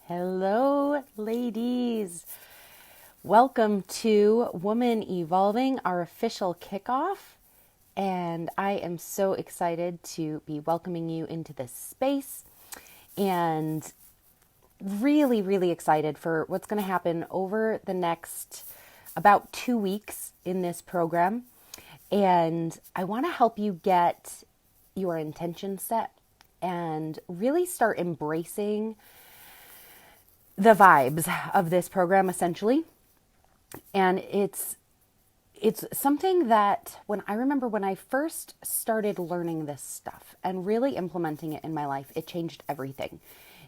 Hello, ladies. Welcome to Woman Evolving, our official kickoff. And I am so excited to be welcoming you into this space and really, really excited for what's going to happen over the next about 2 weeks in this program. And I want to help you get your intention set and really start embracing the vibes of this program essentially. And it's something that when I first started learning this stuff and really implementing it in my life, it changed everything.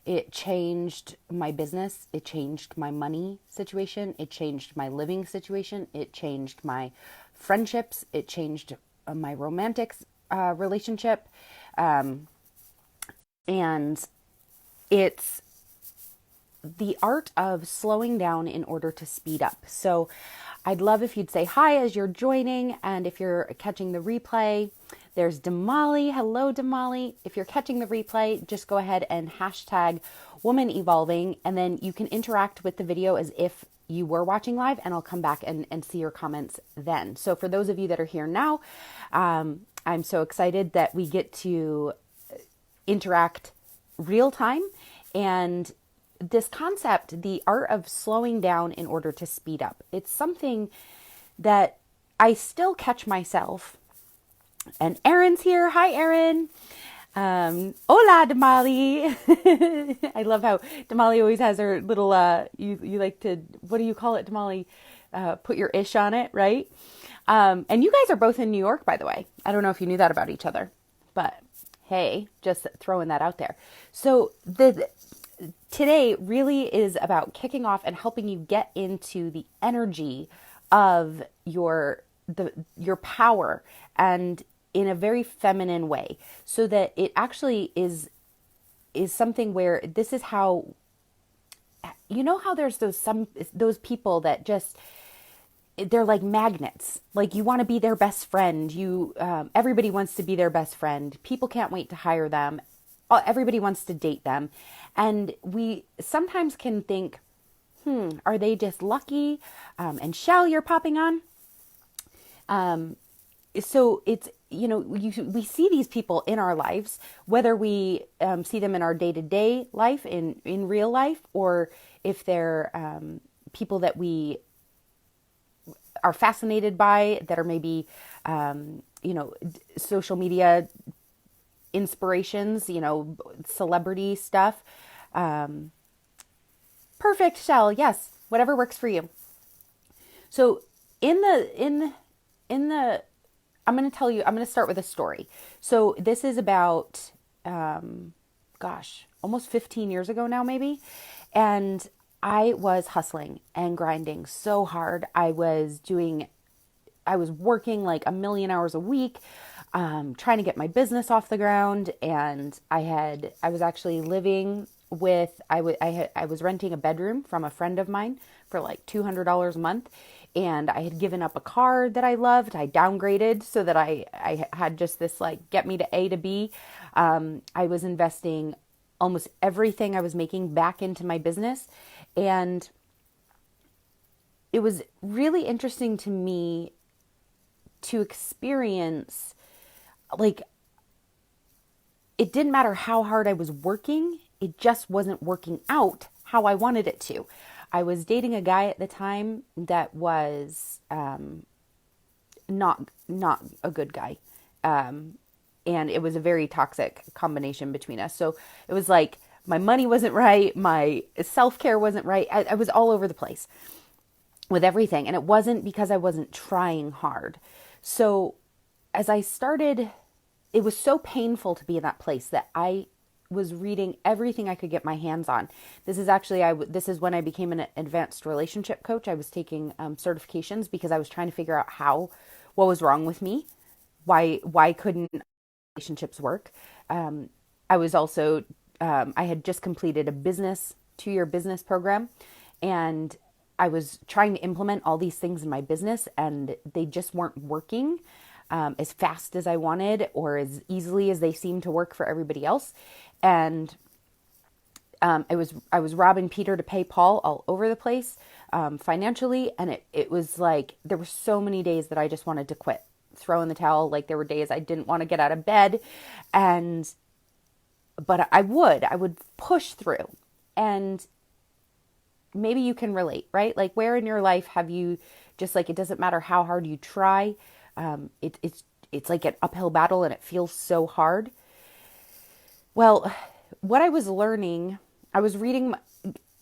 It changed my business, it changed my money situation, it changed my living situation, it changed my friendships, it changed my romantic relationship. And it's the art of slowing down in order to speed up. So I'd love if you'd say hi as you're joining. And if you're catching the replay, there's Damali. Hello, Damali. If you're catching the replay, just go ahead and hashtag Woman Evolving, and then you can interact with the video as if you were watching live, and I'll come back and see your comments then. So for those of you that are here now, I'm so excited that we get to interact real time. And this concept, the art of slowing down in order to speed up, it's something that I still catch myself. And Erin's here. Hi, Erin. Hola, Damali. I love how Damali always has her little, you like to, what do you call it, Damali? Put your ish on it, right? And you guys are both in New York, by the way. I don't know if you knew that about each other, but hey, just throwing that out there. So today really is about kicking off and helping you get into the energy of your power, and in a very feminine way, so that it actually is something where this is how, you know how there's those people that just, they're like magnets. Like you want to be their best friend. Everybody wants to be their best friend. People can't wait to hire them. Everybody wants to date them. And we sometimes can think, are they just lucky? And Shell, you're popping on. So it's, we see these people in our lives, whether we see them in our day-to-day life, in real life, or if they're people that we are fascinated by, that are maybe, social media inspirations, celebrity stuff. Perfect, Shell. Yes, whatever works for you. So in the I'm going to start with a story. So this is about, almost 15 years ago now, maybe. And I was hustling and grinding so hard. I was working like a million hours a week, trying to get my business off the ground. And I was actually living with, I was renting a bedroom from a friend of mine for like $200 a month. And I had given up a car that I loved. I downgraded so that I had just this like get me to A to B. I was investing almost everything I was making back into my business. And it was really interesting to me to experience, like, it didn't matter how hard I was working. It just wasn't working out how I wanted it to. I was dating a guy at the time that was not a good guy. And it was a very toxic combination between us. So it was like my money wasn't right. My self-care wasn't right. I was all over the place with everything. And it wasn't because I wasn't trying hard. So as I started, it was so painful to be in that place that I was reading everything I could get my hands on. This is actually, this is when I became an advanced relationship coach. I was taking certifications because I was trying to figure out what was wrong with me. Why couldn't relationships work? I was also, I had just completed a 2-year business program, and I was trying to implement all these things in my business, and they just weren't working as fast as I wanted or as easily as they seemed to work for everybody else. And I was robbing Peter to pay Paul all over the place, financially. And it was like, there were so many days that I just wanted to quit, throw in the towel. Like there were days I didn't want to get out of bed, and, but I would push through. And maybe you can relate, right? Like where in your life have you just like, it doesn't matter how hard you try. It's like an uphill battle and it feels so hard. Well, what I was learning, I was reading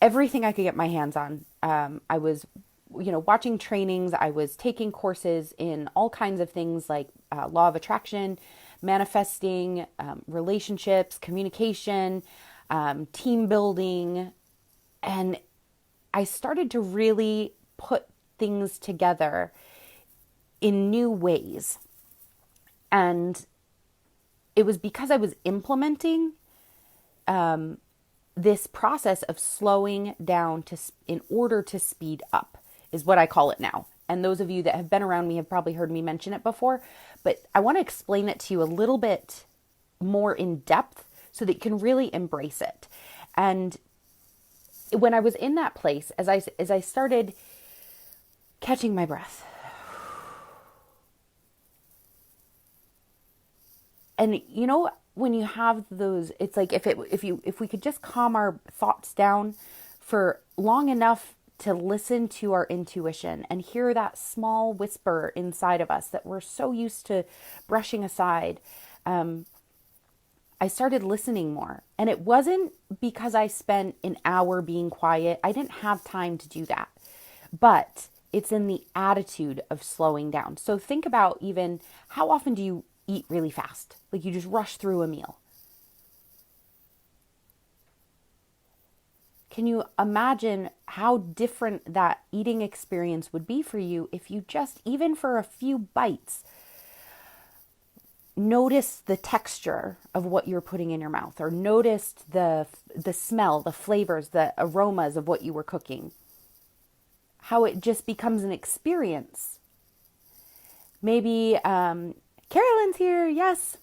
everything I could get my hands on. I was, watching trainings. I was taking courses in all kinds of things like law of attraction, manifesting, relationships, communication, team building. And I started to really put things together in new ways. And it was because I was implementing this process of slowing down in order to speed up, is what I call it now. And those of you that have been around me have probably heard me mention it before, but I want to explain it to you a little bit more in depth so that you can really embrace it. And when I was in that place, as I started catching my breath, and when you have those, it's like if we could just calm our thoughts down for long enough to listen to our intuition and hear that small whisper inside of us that we're so used to brushing aside. I started listening more. And it wasn't because I spent an hour being quiet. I didn't have time to do that. But it's in the attitude of slowing down. So think about, even how often do you eat really fast? Like you just rush through a meal. Can you imagine how different that eating experience would be for you if you just, even for a few bites, noticed the texture of what you're putting in your mouth, or noticed the smell, the flavors, the aromas of what you were cooking? How it just becomes an experience. Maybe Carolyn's here, yes.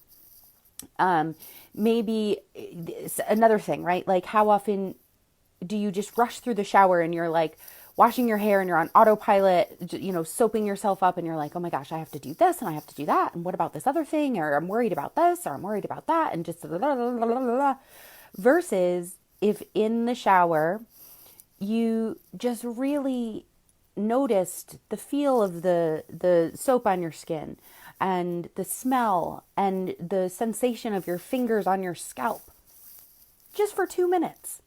Maybe another thing, right? Like how often do you just rush through the shower and you're like washing your hair and you're on autopilot, soaping yourself up, and you're like, oh my gosh, I have to do this and I have to do that. And what about this other thing? Or I'm worried about this, or I'm worried about that. And just blah, blah, blah, blah, blah. Versus if in the shower, you just really noticed the feel of the soap on your skin, and the smell and the sensation of your fingers on your scalp, just for 2 minutes.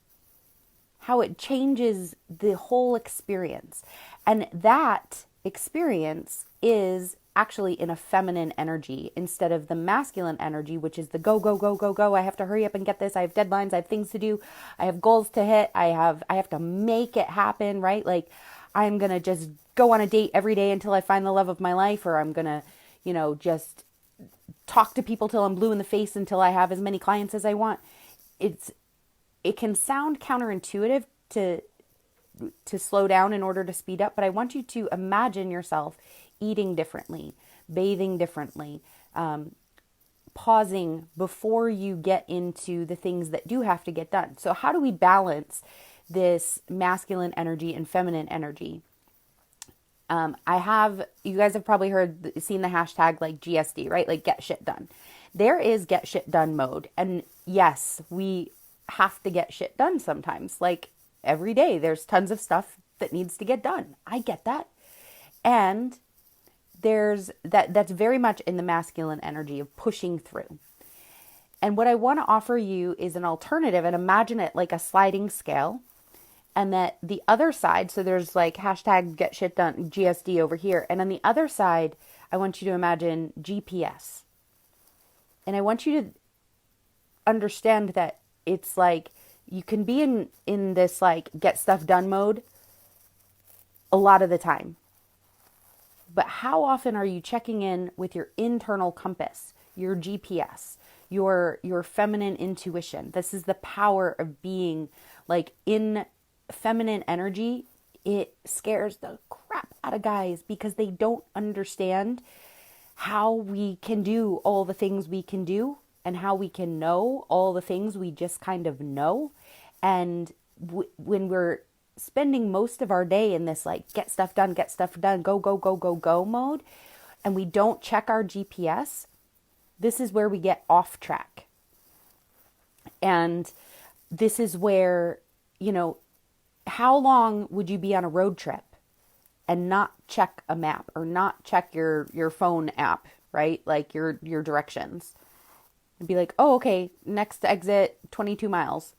How it changes the whole experience. And that experience is actually in a feminine energy instead of the masculine energy, which is the go, go, go, go, go. I have to hurry up and get this. I have deadlines. I have things to do. I have goals to hit. I have to make it happen, right? Like I'm going to just go on a date every day until I find the love of my life, or I'm going to, just talk to people till I'm blue in the face until I have as many clients as I want. It can sound counterintuitive to slow down in order to speed up, but I want you to imagine yourself eating differently, bathing differently, pausing before you get into the things that do have to get done. So how do we balance this masculine energy and feminine energy? You guys have probably seen the hashtag like GSD, right? Like get shit done. There is get shit done mode. And yes, we have to get shit done sometimes. Like every day there's tons of stuff that needs to get done. I get that. And there's that's very much in the masculine energy of pushing through. And what I want to offer you is an alternative, and imagine it like a sliding scale. And that the other side, so there's like hashtag get shit done, GSD over here. And on the other side, I want you to imagine GPS. And I want you to understand that it's like you can be in this like get stuff done mode a lot of the time. But how often are you checking in with your internal compass, your GPS, your feminine intuition? This is the power of being like in feminine energy. It scares the crap out of guys because they don't understand how we can do all the things we can do, and how we can know all the things we just kind of know. And when we're spending most of our day in this like get stuff done, go, go, go, go, go mode, and we don't check our GPS, this is where we get off track. And this is where, how long would you be on a road trip and not check a map or not check your phone app, right? Like your directions, and be like, oh, okay, next exit 22 miles.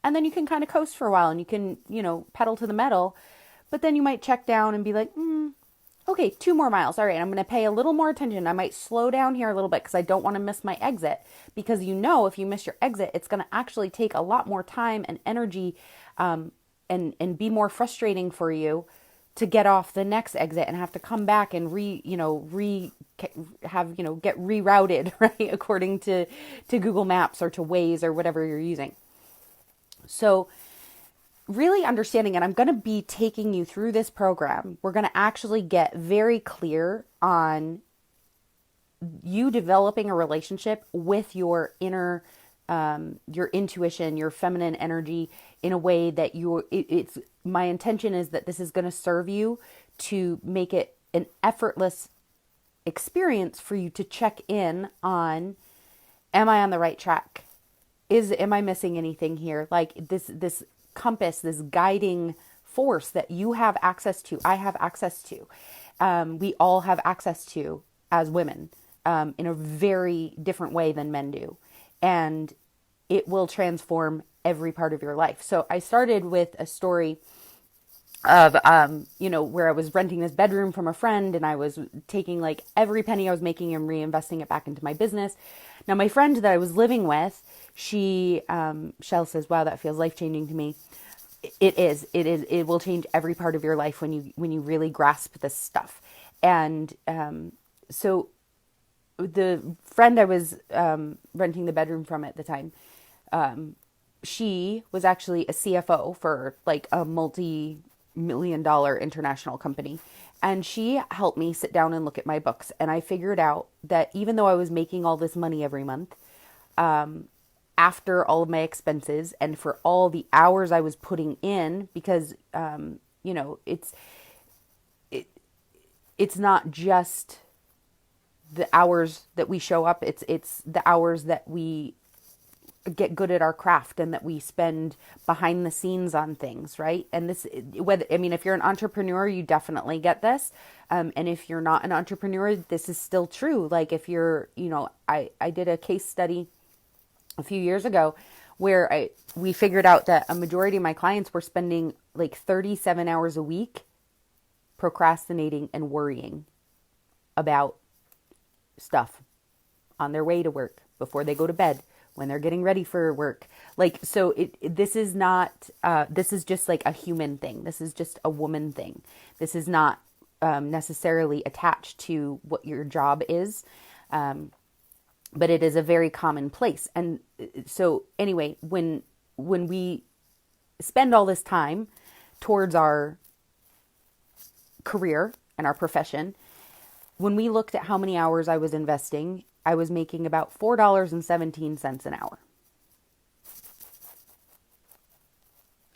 And then you can kind of coast for a while and you can, pedal to the metal. But then you might check down and be like, okay, 2 more miles. All right, I'm going to pay a little more attention. I might slow down here a little bit because I don't want to miss my exit. Because if you miss your exit, it's going to actually take a lot more time and energy and be more frustrating for you to get off the next exit and have to come back and get rerouted, right? According to Google Maps or to Waze or whatever you're using. So really understanding, and I'm going to be taking you through this program. We're going to actually get very clear on you developing a relationship with your inner, your intuition, your feminine energy in a way that my intention is that this is going to serve you to make it an effortless experience for you to check in on, am I on the right track? Am I missing anything here? Like this compass, this guiding force that you have access to, I have access to, we all have access to as women, in a very different way than men do. And it will transform every part of your life. So I started with a story of, where I was renting this bedroom from a friend and I was taking like every penny I was making and reinvesting it back into my business. Now, my friend that I was living with, Shell says, wow, that feels life-changing to me. It is. It will change every part of your life when you really grasp this stuff. And, so the friend I was, renting the bedroom from at the time, she was actually a CFO for like a multi-million-dollar international company. And she helped me sit down and look at my books. And I figured out that even though I was making all this money every month, after all of my expenses and for all the hours I was putting in, because, it's not just the hours that we show up. It's the hours that we get good at our craft and that we spend behind the scenes on things, right? And if you're an entrepreneur, you definitely get this. And if you're not an entrepreneur, this is still true. Like if you're, I did a case study a few years ago where we figured out that a majority of my clients were spending like 37 hours a week procrastinating and worrying about stuff on their way to work, before they go to bed, when they're getting ready for work. Like, so this is not, this is just like a human thing. This is just a woman thing. This is not necessarily attached to what your job is. But it is a very common place. And so anyway, when we spend all this time towards our career and our profession, when we looked at how many hours I was investing, I was making about $4.17 an hour.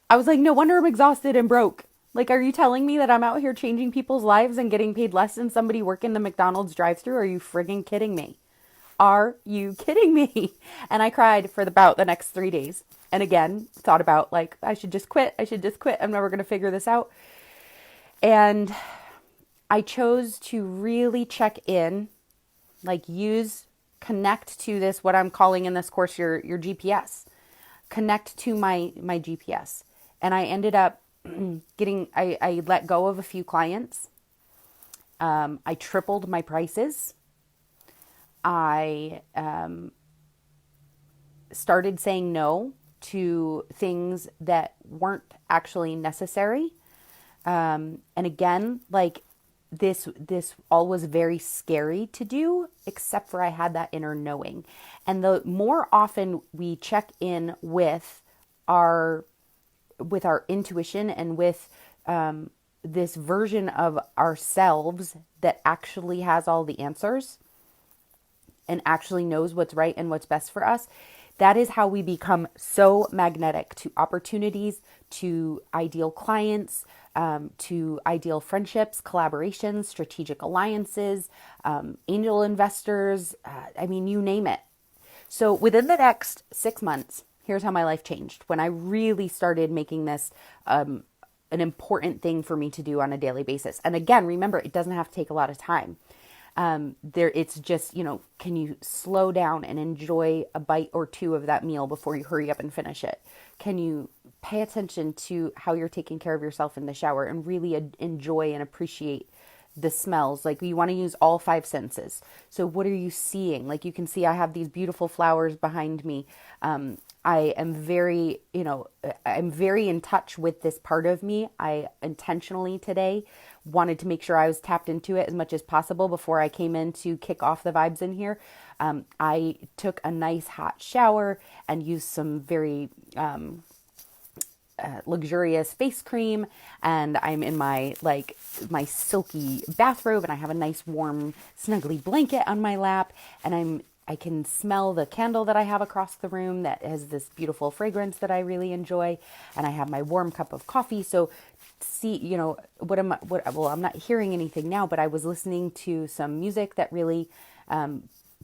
I was like, no wonder I'm exhausted and broke. Like, are you telling me that I'm out here changing people's lives and getting paid less than somebody working the McDonald's drive-thru? Are you friggin' kidding me? Are you kidding me? And I cried for about the next 3 days. And again, thought about like, I should just quit. I'm never going to figure this out. And I chose to really check in, like connect to this, what I'm calling in this course, your GPS. Connect to my GPS. And I ended up I let go of a few clients. I tripled my prices. I started saying no to things that weren't actually necessary. And again, like this all was very scary to do, except for I had that inner knowing. And the more often we check in with our intuition and with this version of ourselves that actually has all the answers and actually knows what's right and what's best for us, That is how we become so magnetic to opportunities, to ideal clients, to ideal friendships, collaborations, strategic alliances, angel investors. I mean, you name it. So within the next 6 months, here's how my life changed when I really started making this an important thing for me to do on a daily basis. And again, remember, it doesn't have to take a lot of time. It's just, can you slow down and enjoy a bite or two of that meal before you hurry up and finish it? Can you pay attention to how you're taking care of yourself in the shower and really enjoy and appreciate the smells? Like, you want to use all five senses. So what are you seeing? Like, you can see I have these beautiful flowers behind me. I am very, I'm very in touch with this part of me. I intentionally today wanted to make sure I was tapped into it as much as possible before I came in to kick off the vibes in here. I took a nice hot shower and used some very luxurious face cream, and I'm in my silky bathrobe, and I have a nice warm snuggly blanket on my lap, and I can smell the candle that I have across the room that has this beautiful fragrance that I really enjoy, and I have my warm cup of coffee. So see, well, I'm not hearing anything now, but I was listening to some music that really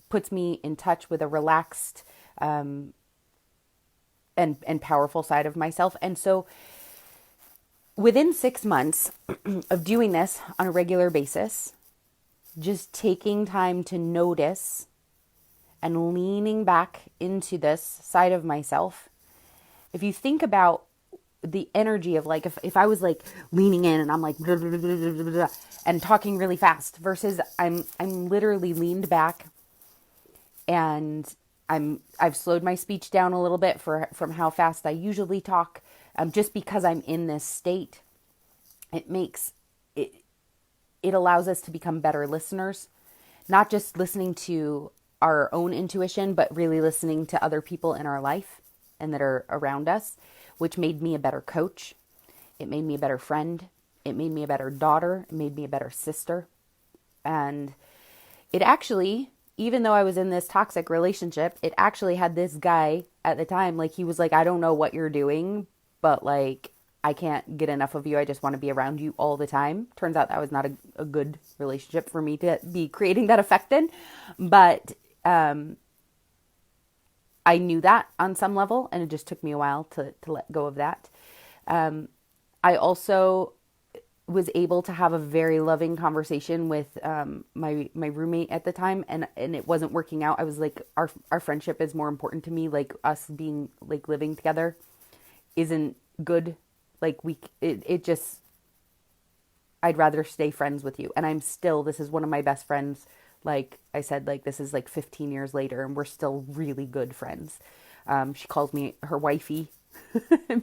puts me in touch with a relaxed and powerful side of myself. And so within 6 months of doing this on a regular basis, just taking time to notice and leaning back into this side of myself, if you think about the energy of like, if I was like leaning in and I'm like blah, blah, blah, blah, blah, blah, and talking really fast versus I'm literally leaned back and I've slowed my speech down a little bit from how fast I usually talk, just because I'm in this state. It allows us to become better listeners, not just listening to our own intuition, but really listening to other people in our life and that are around us, which made me a better coach. It made me a better friend. It made me a better daughter. It made me a better sister. And it actually, even though I was in this toxic relationship, it actually had this guy at the time, like, he was like, I don't know what you're doing, but like, I can't get enough of you. I just want to be around you all the time. Turns out that was not a good relationship for me to be creating that effect in. But I knew that on some level, and it just took me a while to let go of that. I also was able to have a very loving conversation with my roommate at the time, and it wasn't working out. I was like, our friendship is more important to me. Like, us being like living together isn't good. Like, it just, I'd rather stay friends with you. And this is one of my best friends. Like I said, like, this is like 15 years later and we're still really good friends. She calls me her wifey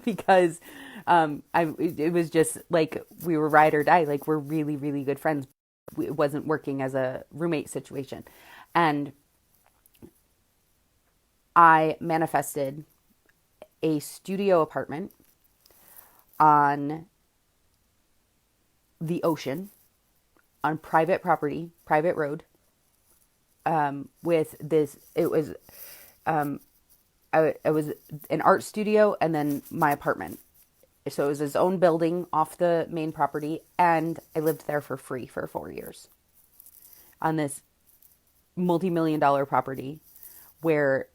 because it was just like we were ride or die. Like, we're really, really good friends. It wasn't working as a roommate situation. And I manifested a studio apartment on the ocean, on private property, private road, with this, it was an art studio and then my apartment. So it was his own building off the main property, and I lived there for free for 4 years on this multi-million-dollar property where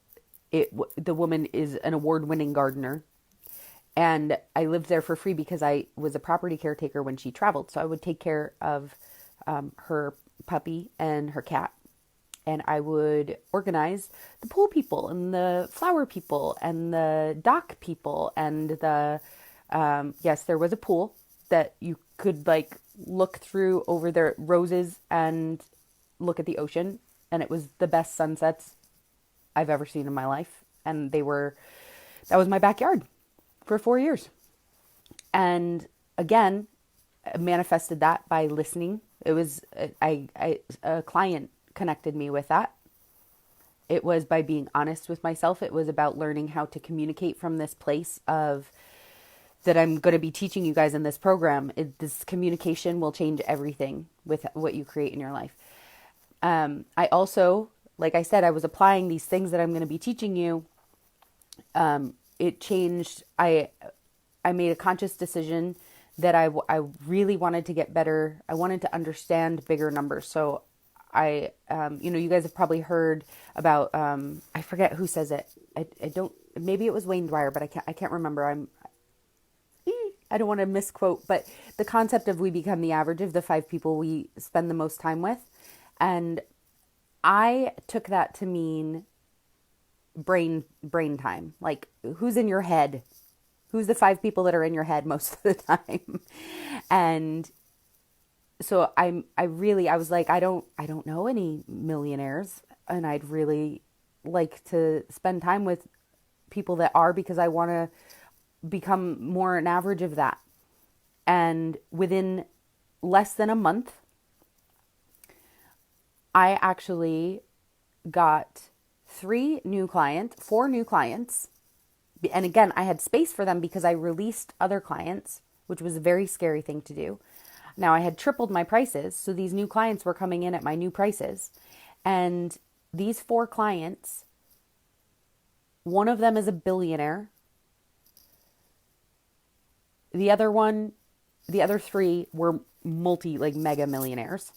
the woman is an award-winning gardener. And I lived there for free because I was a property caretaker when she traveled. So I would take care of her puppy and her cat. And I would organize the pool people and the flower people and the dock people. And yes, there was a pool that you could like look through over the roses and look at the ocean. And it was the best sunsets I've ever seen in my life. And that was my backyard for 4 years. And again, I manifested that by listening. It was, a client connected me with that. It was by being honest with myself. It was about learning how to communicate from this place of that I'm going to be teaching you guys in this program. This communication will change everything with what you create in your life. I also, like I said, I was applying these things that I'm going to be teaching you It changed. I made a conscious decision that I really wanted to get better. I wanted to understand bigger numbers. So you guys have probably heard about, I forget who says it. I don't, maybe it was Wayne Dwyer, but I can't remember. I don't want to misquote, but the concept of we become the average of the 5 people we spend the most time with. And I took that to mean brain time. Like, who's in your head? Who's the 5 people that are in your head most of the time? And so I was like, I don't know any millionaires, and I'd really like to spend time with people that are, because I want to become more an average of that. And within less than a month, I actually got 4 new clients. And again, I had space for them because I released other clients, which was a very scary thing to do. Now I had tripled my prices, so these new clients were coming in at my new prices. And these 4 clients, one of them is a billionaire. The other 3 were mega millionaires.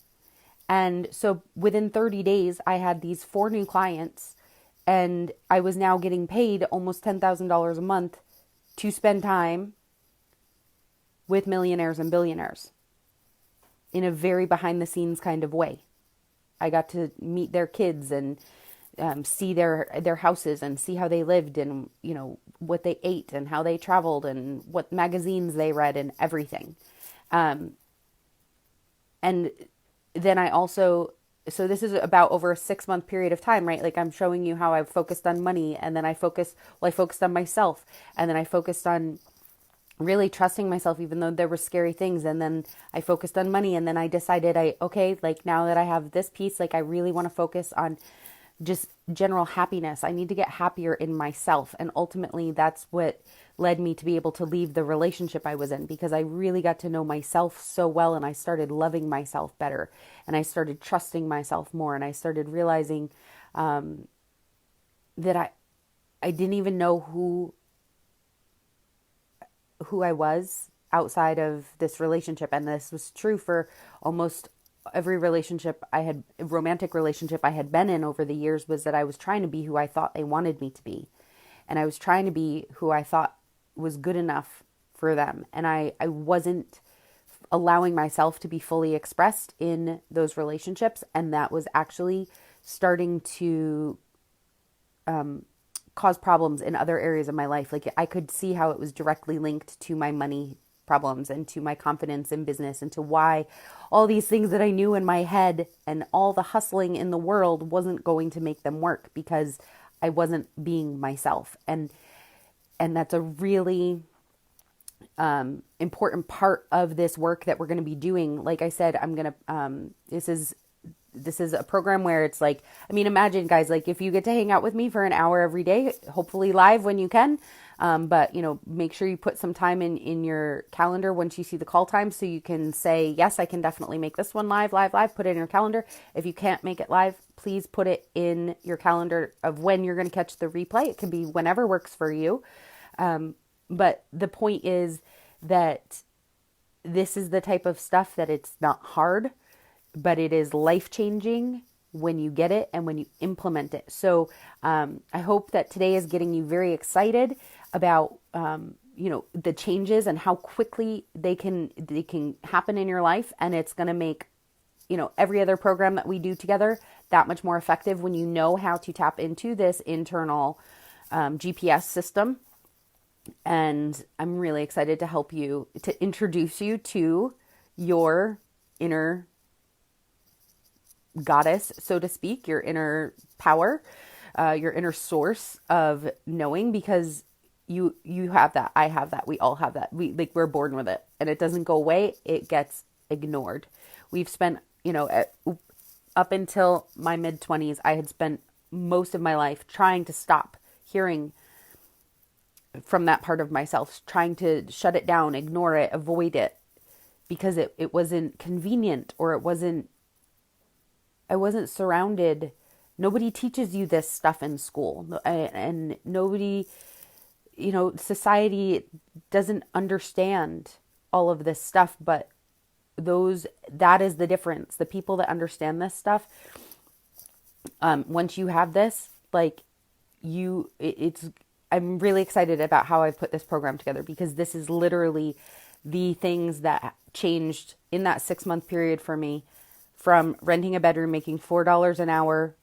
And so within 30 days, I had these 4 new clients, and I was now getting paid almost $10,000 a month to spend time with millionaires and billionaires in a very behind the scenes kind of way. I got to meet their kids and see their houses and see how they lived, and what they ate and how they traveled and what magazines they read and everything. And then I also, so this is about over a 6-month period of time, right? Like, I'm showing you how I've focused on money, and then I focused on myself, and then I focused on really trusting myself, even though there were scary things. And then I focused on money, and then I decided now that I have this piece, I really want to focus on just general happiness. I need to get happier in myself. And ultimately that's what led me to be able to leave the relationship I was in, because I really got to know myself so well, and I started loving myself better, and I started trusting myself more, and I started realizing that I didn't even know who I was outside of this relationship. And this was true for almost every romantic relationship I had been in over the years, was that I was trying to be who I thought they wanted me to be. And I was trying to be who I thought was good enough for them. And I wasn't allowing myself to be fully expressed in those relationships. And that was actually starting to cause problems in other areas of my life. Like, I could see how it was directly linked to my money problems and to my confidence in business, and to why all these things that I knew in my head and all the hustling in the world wasn't going to make them work, because I wasn't being myself. And that's a really important part of this work that we're going to be doing. Like I said, I'm going to, this is a program where it's like, imagine, guys, if you get to hang out with me for an hour every day, hopefully live when you can. But make sure you put some time in your calendar once you see the call time, so you can say, yes, I can definitely make this one live, put it in your calendar. If you can't make it live, please put it in your calendar of when you're going to catch the replay. It can be whenever works for you. But the point is that this is the type of stuff that it's not hard, but it is life-changing when you get it and when you implement it. So I hope that today is getting you very excited about the changes and how quickly they can happen in your life. And it's going to make every other program that we do together that much more effective when you know how to tap into this internal GPS system. And I'm really excited to help you, to introduce you to your inner goddess, so to speak, your inner power, your inner source of knowing, because you have that. I have that. We all have that. We're born with it, and it doesn't go away. It gets ignored. We've spent, up until my mid-20s, I had spent most of my life trying to stop hearing from that part of myself, trying to shut it down, ignore it, avoid it, because it wasn't convenient, or I wasn't surrounded Nobody teaches you this stuff in school, and nobody, society doesn't understand all of this stuff, but that is the difference. The people that understand this stuff, once you have this, like I'm really excited about how I've put this program together, because this is literally the things that changed in that 6-month period for me, from renting a bedroom, making $4 an hour,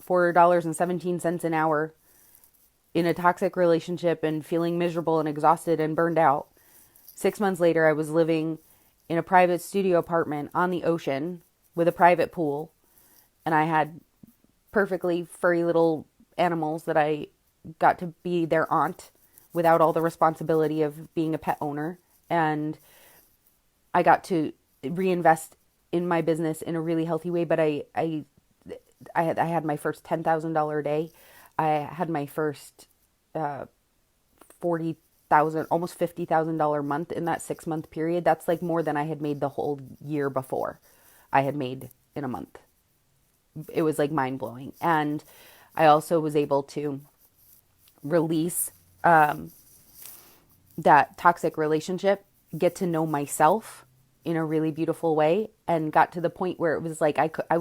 $4.17 an hour, in a toxic relationship and feeling miserable and exhausted and burned out. 6 months later, I was living in a private studio apartment on the ocean with a private pool, and I had perfectly furry little animals that I got to be their aunt without all the responsibility of being a pet owner. And I got to reinvest in my business in a really healthy way. But I had my first $10,000 a day. I had my first $40,000, almost $50,000 month in that 6-month period. That's like more than I had made the whole year before I had made in a month. It was like mind blowing. And I also was able to release that toxic relationship, get to know myself in a really beautiful way, and got to the point where it was like I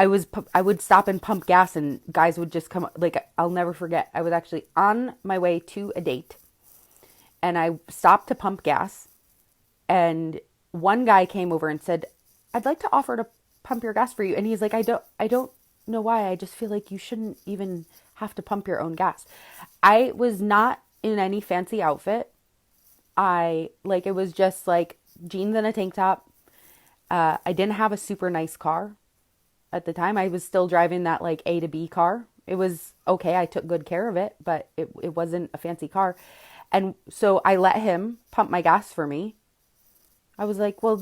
would stop and pump gas, and guys would just come. Like, I'll never forget, I was actually on my way to a date, and I stopped to pump gas, and one guy came over and said, "I'd like to offer to pump your gas for you." And he's like, I don't know why. I just feel like you shouldn't even have to pump your own gas. I was not in any fancy outfit. It was just like jeans and a tank top. I didn't have a super nice car at the time. I was still driving that like A to B car. It was okay. I took good care of it, but it wasn't a fancy car. And so I let him pump my gas for me. I was like, well,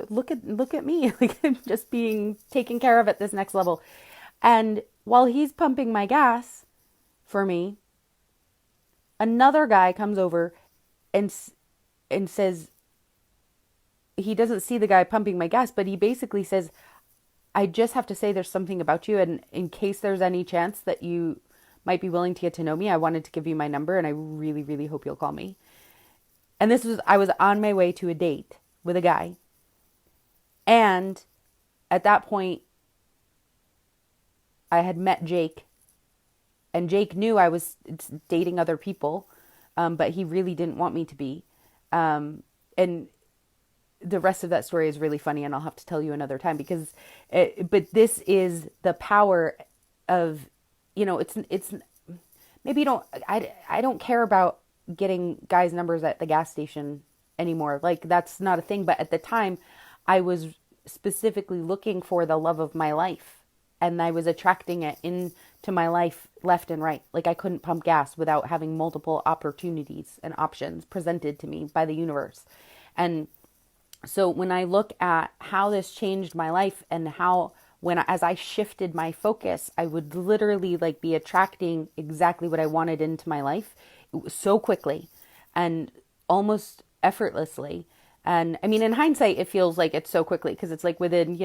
look at me. Like, I'm just being taken care of at this next level. And while he's pumping my gas for me, another guy comes over and says, he doesn't see the guy pumping my gas, but he basically says, "I just have to say there's something about you, and in case there's any chance that you might be willing to get to know me, I wanted to give you my number, and I really, really hope you'll call me." And I was on my way to a date with a guy. And at that point, I had met Jake, and Jake knew I was dating other people, but he really didn't want me to be. And the rest of that story is really funny, and I'll have to tell you another time, but this is the power of, it's maybe I don't care about getting guys' numbers at the gas station anymore. Like, that's not a thing. But at the time, I was specifically looking for the love of my life, and I was attracting it into my life left and right. Like, I couldn't pump gas without having multiple opportunities and options presented to me by the universe. And so when I look at how this changed my life, and how as I shifted my focus, I would literally like be attracting exactly what I wanted into my life so quickly and almost effortlessly. And I mean, in hindsight, it feels like it's so quickly, because it's like within,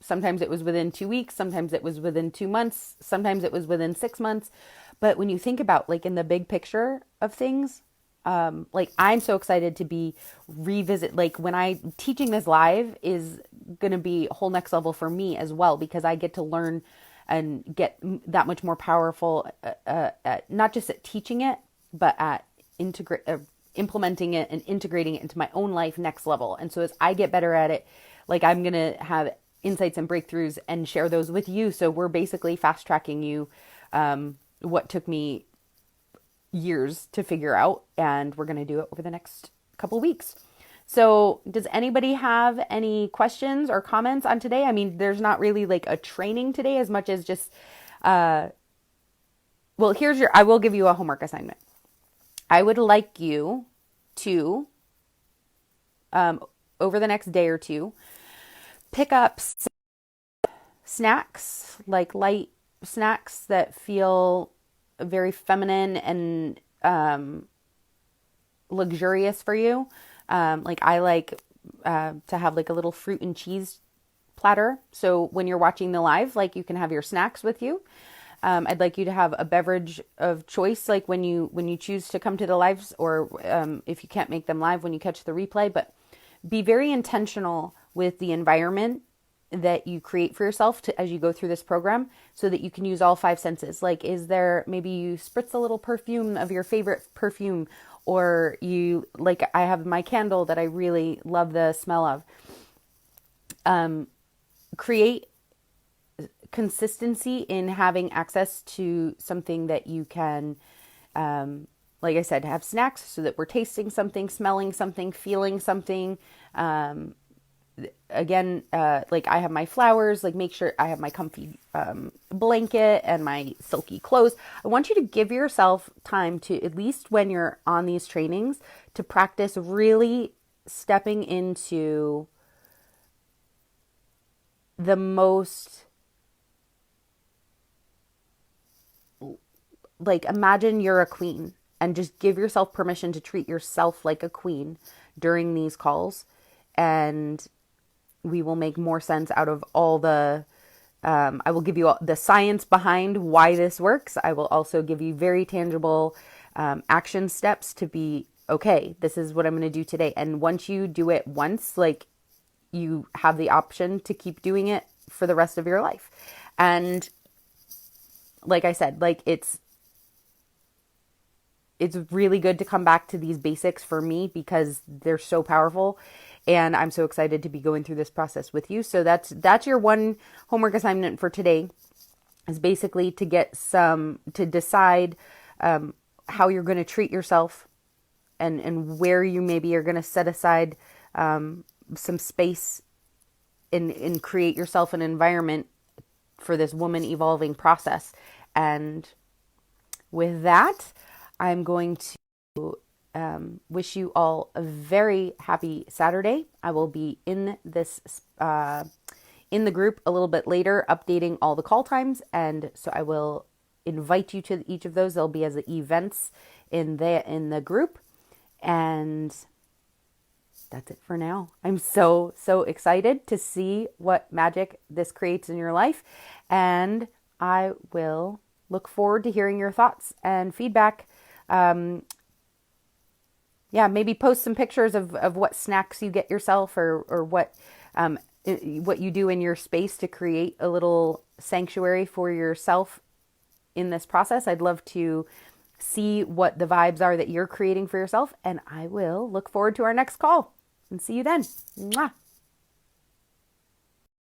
sometimes it was within 2 weeks, sometimes it was within 2 months, sometimes it was within 6 months. But when you think about, like, in the big picture of things, like, I'm so excited to be revisit, like, when teaching this live is going to be a whole next level for me as well, because I get to learn and get that much more powerful, not just at teaching it, but at implementing it and integrating it into my own life next level. And so as I get better at it, like, I'm going to have insights and breakthroughs and share those with you. So we're basically fast tracking you, what took me years to figure out, and we're going to do it over the next couple of weeks. So does anybody have any questions or comments on today? I mean, there's not really like a training today as much as just, I will give you a homework assignment. I would like you to, over the next day or two, pick up snacks, like light snacks that feel very feminine and luxurious for you. Like, I like to have like a little fruit and cheese platter. So when you're watching the live, like you can have your snacks with you. I'd like you to have a beverage of choice, like when you choose to come to the lives, or if you can't make them live, when you catch the replay. But be very intentional with the environment that you create for yourself as you go through this program, so that you can use all five senses. Like, is there, maybe you spritz a little perfume of your favorite perfume, or you, like I have my candle that I really love the smell of. Create consistency in having access to something that you can, like I said, have snacks, so that we're tasting something, smelling something, feeling something. Again, like I have my flowers, like make sure I have my comfy blanket and my silky clothes. I want you to give yourself time to, at least when you're on these trainings, to practice really stepping into the most, like, imagine you're a queen, and just give yourself permission to treat yourself like a queen during these calls. And we will make more sense out of all the, I will give you the science behind why this works. I will also give you very tangible action steps to be, okay, this is what I'm going to do today. And once you do it once, like, you have the option to keep doing it for the rest of your life. And like I said, like it's really good to come back to these basics for me, because they're so powerful, and I'm so excited to be going through this process with you. So that's your one homework assignment for today, is basically to decide how you're going to treat yourself, and where you maybe are going to set aside some space and create yourself an environment for this woman evolving process. And with that, I'm going to wish you all a very happy Saturday. I will be in this in the group a little bit later, updating all the call times, and so I will invite you to each of those. They'll be as events in the group, and that's it for now. I'm so excited to see what magic this creates in your life, and I will look forward to hearing your thoughts and feedback. Maybe post some pictures of what snacks you get yourself, or what you do in your space to create a little sanctuary for yourself in this process. I'd love to see what the vibes are that you're creating for yourself, and I will look forward to our next call and see you then. Mwah.